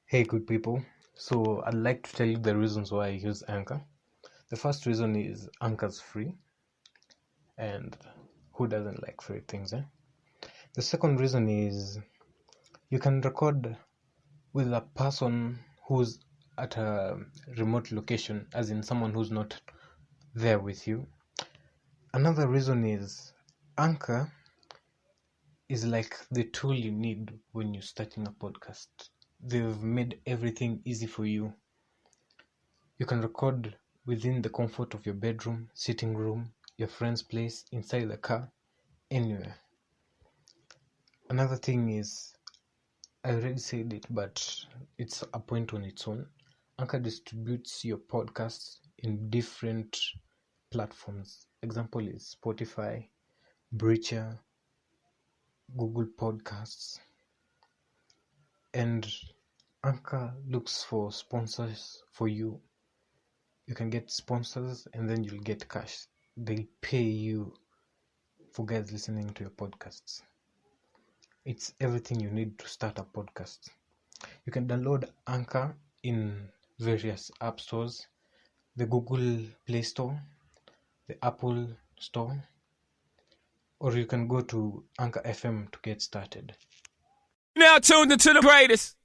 Hey, good people. So, I'd like to tell you the reasons why I use Anchor. The first reason is Anchor's free, and who doesn't like free things, eh? The second reason is you can record with a person who's at a remote location, as in someone who's not there with you. Another reason is Anchor is like the tool you need when you're starting a podcast. They've made everything easy for you. You can record within the comfort of your bedroom, sitting room, your friend's place, inside the car, anywhere. Another thing is, I already said it, but it's a point on its own. Anchor distributes your podcasts in different platforms. Example is Spotify, Breacher, Google Podcasts, and Anchor looks for sponsors for you. You can get sponsors and then you'll get cash. They'll pay you for guys listening to your podcasts. It's everything you need to start a podcast. You can download Anchor in various app stores, the Google Play Store, the Apple Store, or you can go to Anchor FM to get started. Now tuned into the greatest.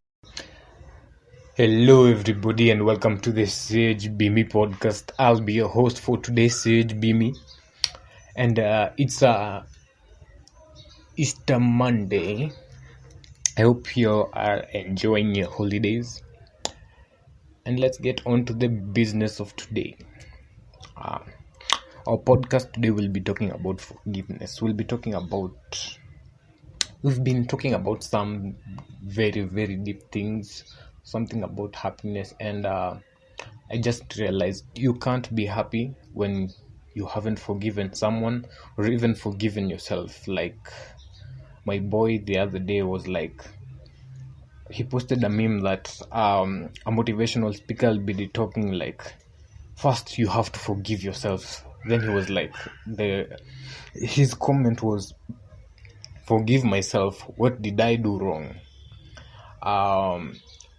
Hello everybody and welcome to the Sage Be Me podcast. I'll be your host for today's Sage Be Me. And it's Easter Monday. I hope you are enjoying your holidays. And let's get on to the business of today. Our podcast today will be talking about forgiveness. We've been talking about some very, very deep things, something about happiness, and I just realized you can't be happy when you haven't forgiven someone or even forgiven yourself. Like my boy the other day was like, he posted a meme that a motivational speaker will be talking like, first you have to forgive yourself. Then he was like, his comment was, forgive myself, what did I do wrong?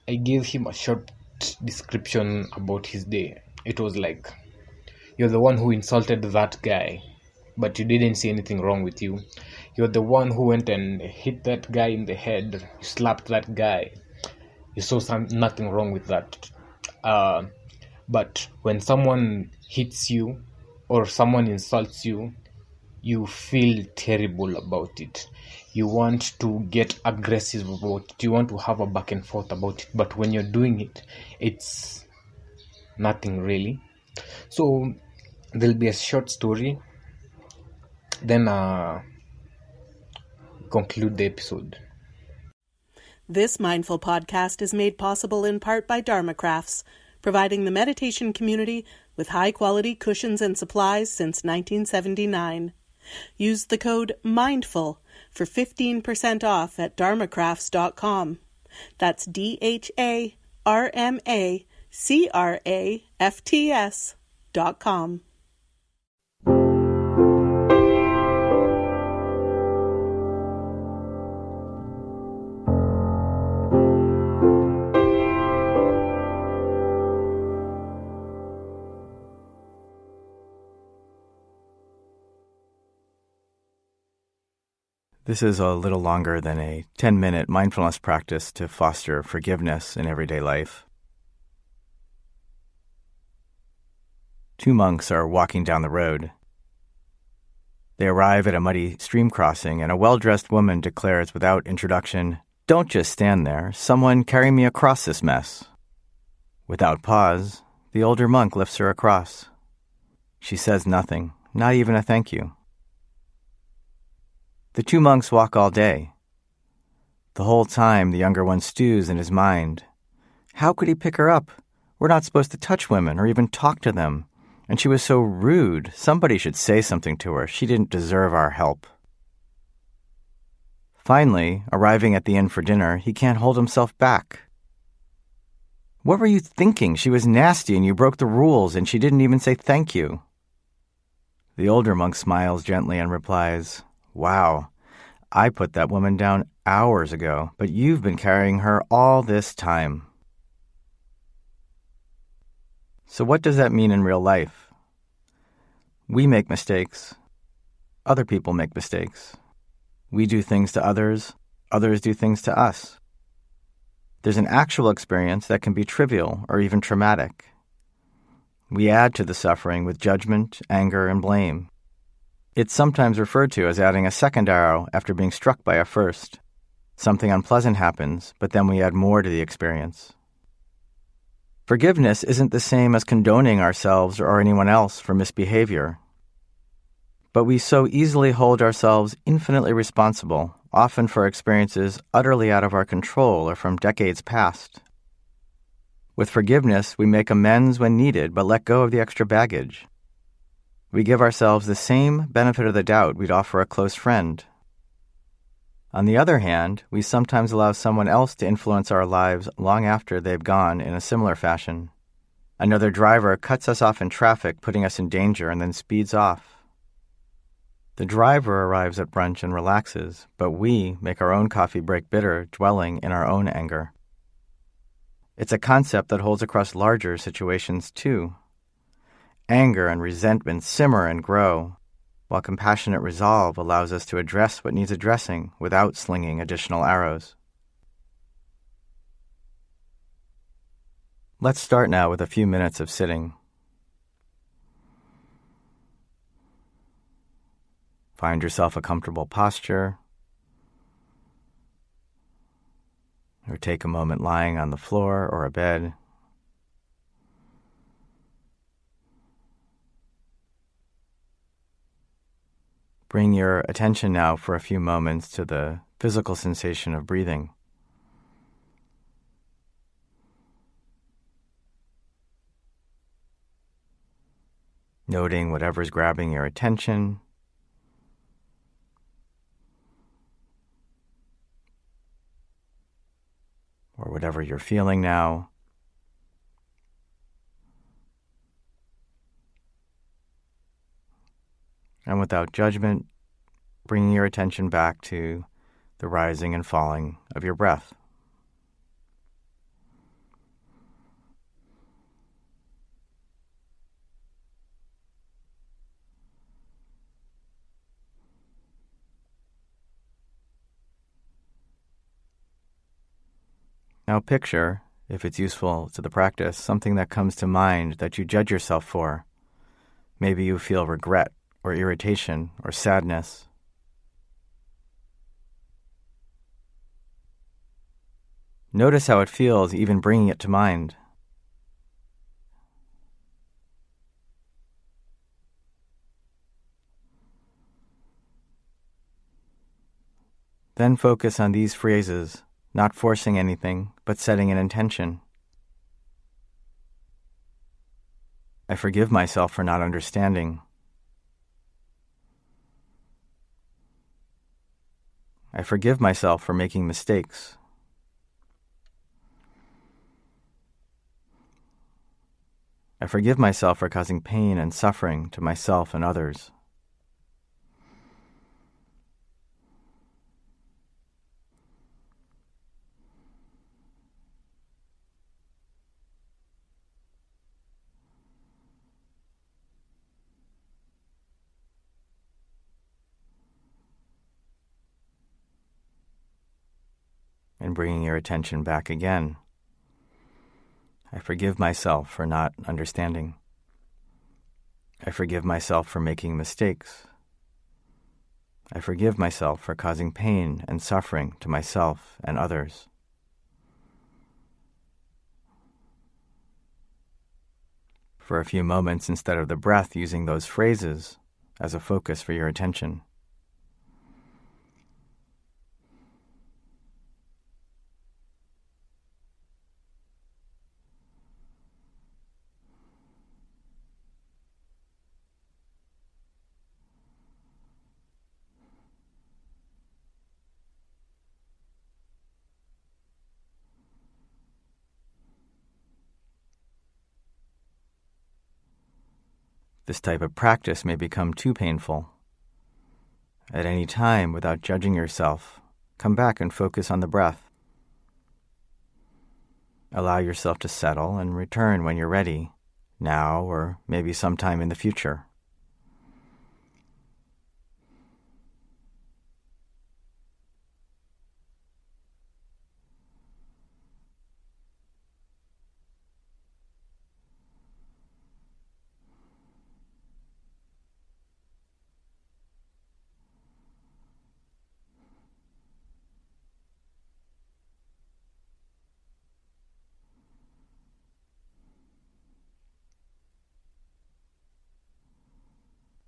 I gave him a short description about his day. It was like, you're the one who insulted that guy, but you didn't see anything wrong with you. You're the one who went and hit that guy in the head. You slapped that guy. You saw nothing wrong with that. But when someone hits you or someone insults you, you feel terrible about it. You want to get aggressive about it. You want to have a back and forth about it. But when you're doing it, it's nothing really. So there'll be a short story. Then conclude the episode. This mindful podcast is made possible in part by Dharmacrafts, providing the meditation community with high-quality cushions and supplies since 1979. Use the code MINDFUL for 15% off at dharmacrafts.com. That's DHARMACRAFTS.com. This is a little longer than a 10-minute mindfulness practice to foster forgiveness in everyday life. Two monks are walking down the road. They arrive at a muddy stream crossing, and a well-dressed woman declares without introduction, "Don't just stand there. Someone carry me across this mess." Without pause, the older monk lifts her across. She says nothing, not even a thank you. The two monks walk all day. The whole time, the younger one stews in his mind. How could he pick her up? We're not supposed to touch women or even talk to them. And she was so rude. Somebody should say something to her. She didn't deserve our help. Finally, arriving at the inn for dinner, he can't hold himself back. What were you thinking? She was nasty and you broke the rules and she didn't even say thank you. The older monk smiles gently and replies, "Wow, I put that woman down hours ago, but you've been carrying her all this time. So what does that mean in real life? We make mistakes. Other people make mistakes. We do things to others. Others do things to us. There's an actual experience that can be trivial or even traumatic. We add to the suffering with judgment, anger, and blame. It's sometimes referred to as adding a second arrow after being struck by a first. Something unpleasant happens, but then we add more to the experience. Forgiveness isn't the same as condoning ourselves or anyone else for misbehavior. But we so easily hold ourselves infinitely responsible, often for experiences utterly out of our control or from decades past. With forgiveness, we make amends when needed, but let go of the extra baggage. We give ourselves the same benefit of the doubt we'd offer a close friend. On the other hand, we sometimes allow someone else to influence our lives long after they've gone in a similar fashion. Another driver cuts us off in traffic, putting us in danger, and then speeds off. The driver arrives at brunch and relaxes, but we make our own coffee break bitter, dwelling in our own anger. It's a concept that holds across larger situations too. Anger and resentment simmer and grow, while compassionate resolve allows us to address what needs addressing without slinging additional arrows. Let's start now with a few minutes of sitting. Find yourself a comfortable posture, or take a moment lying on the floor or a bed. Bring your attention now for a few moments to the physical sensation of breathing. Noting whatever's grabbing your attention. Or whatever you're feeling now. And without judgment, bringing your attention back to the rising and falling of your breath. Now picture, if it's useful to the practice, something that comes to mind that you judge yourself for. Maybe you feel regret or irritation or sadness. Notice how it feels even bringing it to mind. Then focus on these phrases, not forcing anything, but setting an intention. I forgive myself for not understanding. I forgive myself for making mistakes. I forgive myself for causing pain and suffering to myself and others. And bringing your attention back again. I forgive myself for not understanding. I forgive myself for making mistakes. I forgive myself for causing pain and suffering to myself and others. For a few moments, instead of the breath, using those phrases as a focus for your attention. This type of practice may become too painful. At any time, without judging yourself, come back and focus on the breath. Allow yourself to settle and return when you're ready, now or maybe sometime in the future.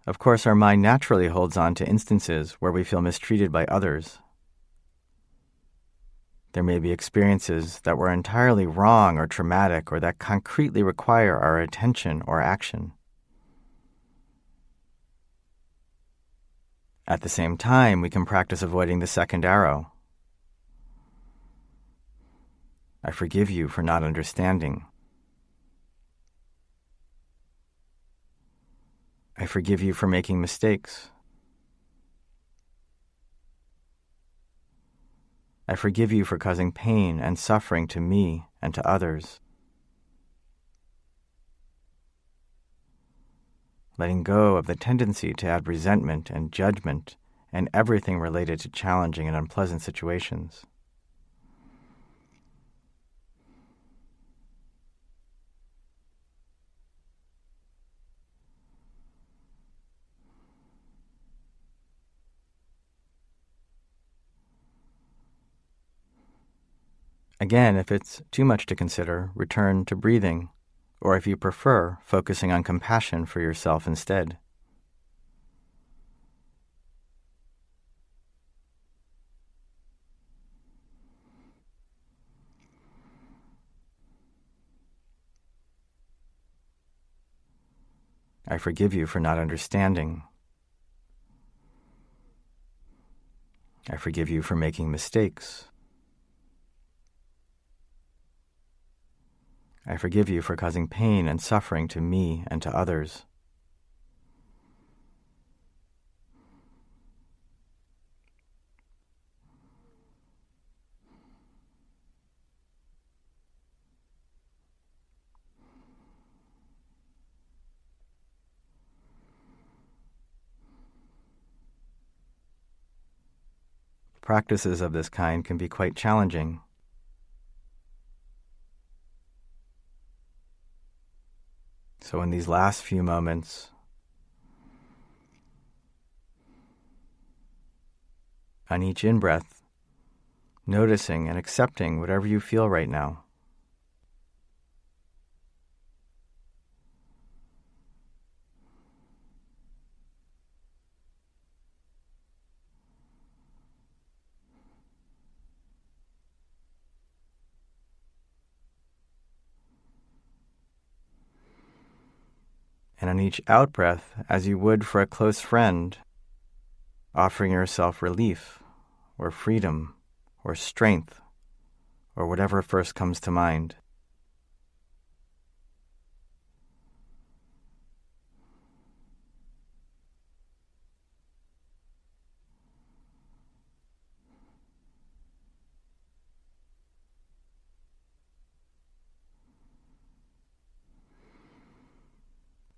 Of course, our mind naturally holds on to instances where we feel mistreated by others. There may be experiences that were entirely wrong or traumatic or that concretely require our attention or action. At the same time, we can practice avoiding the second arrow. I forgive you for not understanding. I forgive you for making mistakes. I forgive you for causing pain and suffering to me and to others. Letting go of the tendency to add resentment and judgment and everything related to challenging and unpleasant situations. Again, if it's too much to consider, return to breathing, or if you prefer, focusing on compassion for yourself instead. I forgive you for not understanding. I forgive you for making mistakes. I forgive you for causing pain and suffering to me and to others. Practices of this kind can be quite challenging. So in these last few moments, on each in-breath, noticing and accepting whatever you feel right now. And on each out-breath, as you would for a close friend, offering yourself relief, or freedom, or strength, or whatever first comes to mind.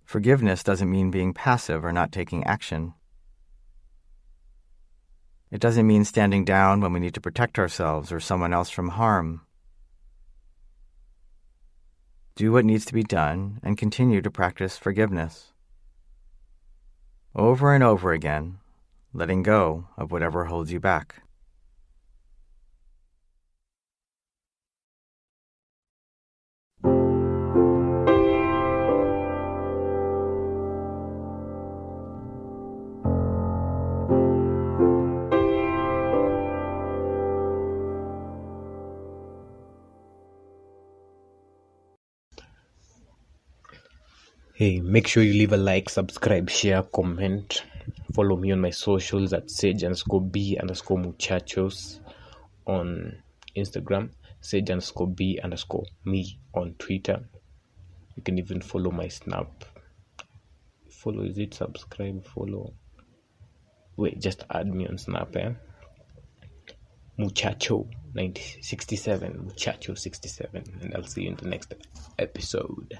Forgiveness doesn't mean being passive or not taking action. It doesn't mean standing down when we need to protect ourselves or someone else from harm. Do what needs to be done and continue to practice forgiveness. Over and over again, letting go of whatever holds you back. Hey, make sure you leave a like, subscribe, share, comment. Follow me on my socials at sage_b_muchachos on Instagram, sage_b_me on Twitter. You can even follow my Snap. Follow, is it subscribe? Follow. Wait, just add me on Snap, Muchacho 67, Muchacho 67, and I'll see you in the next episode.